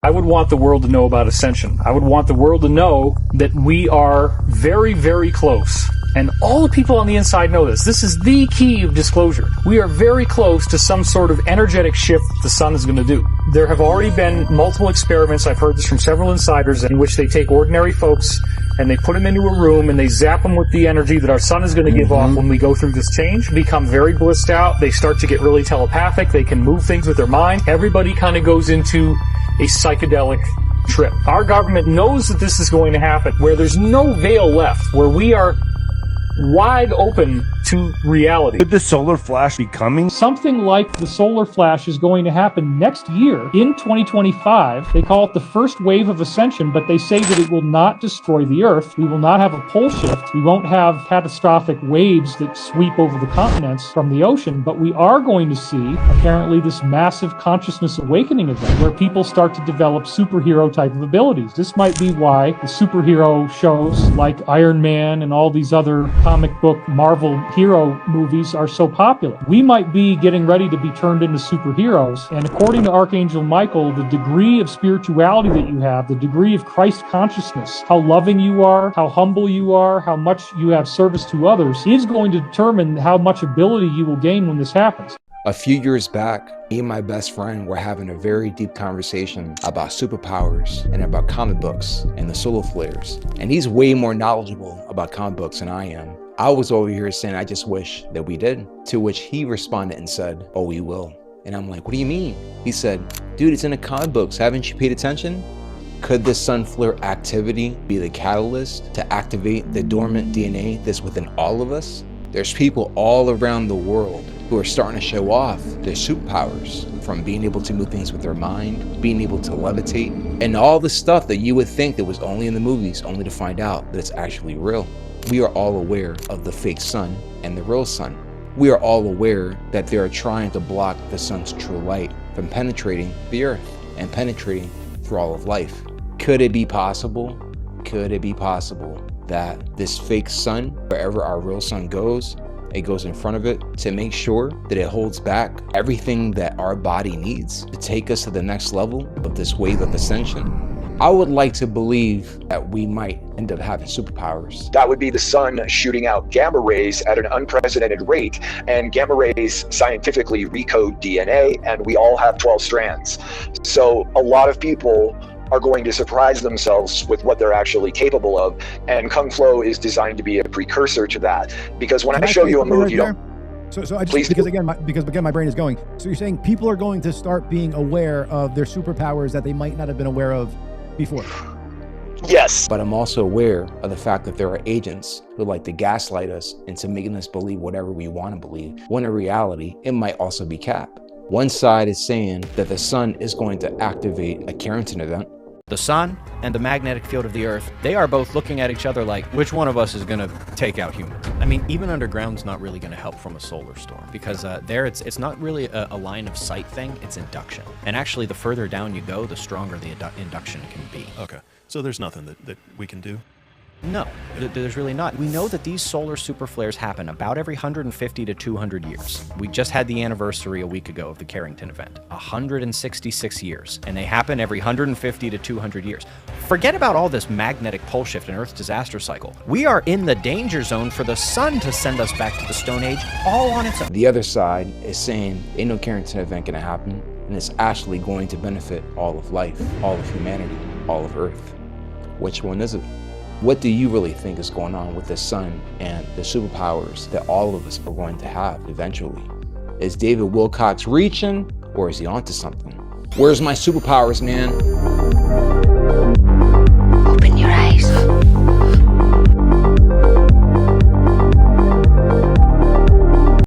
I would want the world to know about ascension. I would want the world to know that we are very, very close. And all the people on the inside know this. This is the key of disclosure. We are very close to some sort of energetic shift that the sun is going to do. There have already been multiple experiments, I've heard this from several insiders, in which they take ordinary folks and they put them into a room and they zap them with the energy that our sun is going to give off when we go through this change, become very blissed out. They start to get really telepathic. They can move things with their mind. Everybody kind of goes into a psychedelic trip. Our government knows that this is going to happen, where there's no veil left, where we are wide open to reality. Could the solar flash be coming? Something like the solar flash is going to happen next year in 2025. They call it the first wave of ascension, but they say that it will not destroy the Earth. We will not have a pole shift. We won't have catastrophic waves that sweep over the continents from the ocean, but we are going to see, apparently, this massive consciousness awakening event where people start to develop superhero type of abilities. This might be why the superhero shows like Iron Man and all these other comic book Marvel hero movies are so popular. We might be getting ready to be turned into superheroes, and according to Archangel Michael, the degree of spirituality that you have, the degree of Christ consciousness, how loving you are, how humble you are, how much you have service to others, is going to determine how much ability you will gain when this happens. A few years back, me and my best friend were having a very deep conversation about superpowers and about comic books and the solar flares. And he's way more knowledgeable about comic books than I am. I was over here saying, I just wish that we did. To which he responded and said, oh, we will. And I'm like, what do you mean? He said, dude, it's in the comic books. Haven't you paid attention? Could the sun flare activity be the catalyst to activate the dormant DNA that's within all of us? There's people all around the world who are starting to show off their superpowers, from being able to move things with their mind, being able to levitate, and all the stuff that you would think that was only in the movies, only to find out that it's actually real. We are all aware of the fake sun and the real sun. We are all aware that they are trying to block the sun's true light from penetrating the earth and penetrating through all of life. Could it be possible? Could it be possible that this fake sun, wherever our real sun goes, it goes in front of it to make sure that it holds back everything that our body needs to take us to the next level of this wave of ascension? I would like to believe that we might end up having superpowers. That would be the sun shooting out gamma rays at an unprecedented rate, and gamma rays scientifically recode DNA, and we all have 12 strands. So a lot of people are going to surprise themselves with what they're actually capable of, and Kung Flow is designed to be a precursor to that. Because when I show you a move, you don't. So I just, Please. because again, my brain is going. So you're saying people are going to start being aware of their superpowers that they might not have been aware of before. Yes. But I'm also aware of the fact that there are agents who like to gaslight us into making us believe whatever we want to believe, when in reality, it might also be cap. One side is saying that the sun is going to activate a Carrington event. The sun and the magnetic field of the earth, they are both looking at each other like, which one of us is going to take out humans? I mean, even underground's not really going to help from a solar storm, because there it's not really a line of sight thing, it's induction. And actually, the further down you go, the stronger the induction can be. Okay, so there's nothing that we can do? No, there's really not. We know that these solar super flares happen about every 150 to 200 years. We just had the anniversary a week ago of the Carrington event. 166 years. And they happen every 150 to 200 years. Forget about all this magnetic pole shift and Earth's disaster cycle. We are in the danger zone for the sun to send us back to the Stone Age all on its own. The other side is saying ain't no Carrington event gonna happen, and it's actually going to benefit all of life, all of humanity, all of Earth. Which one is it? What do you really think is going on with the sun and the superpowers that all of us are going to have eventually? Is David Wilcox reaching, or is he onto something? Where's my superpowers, man?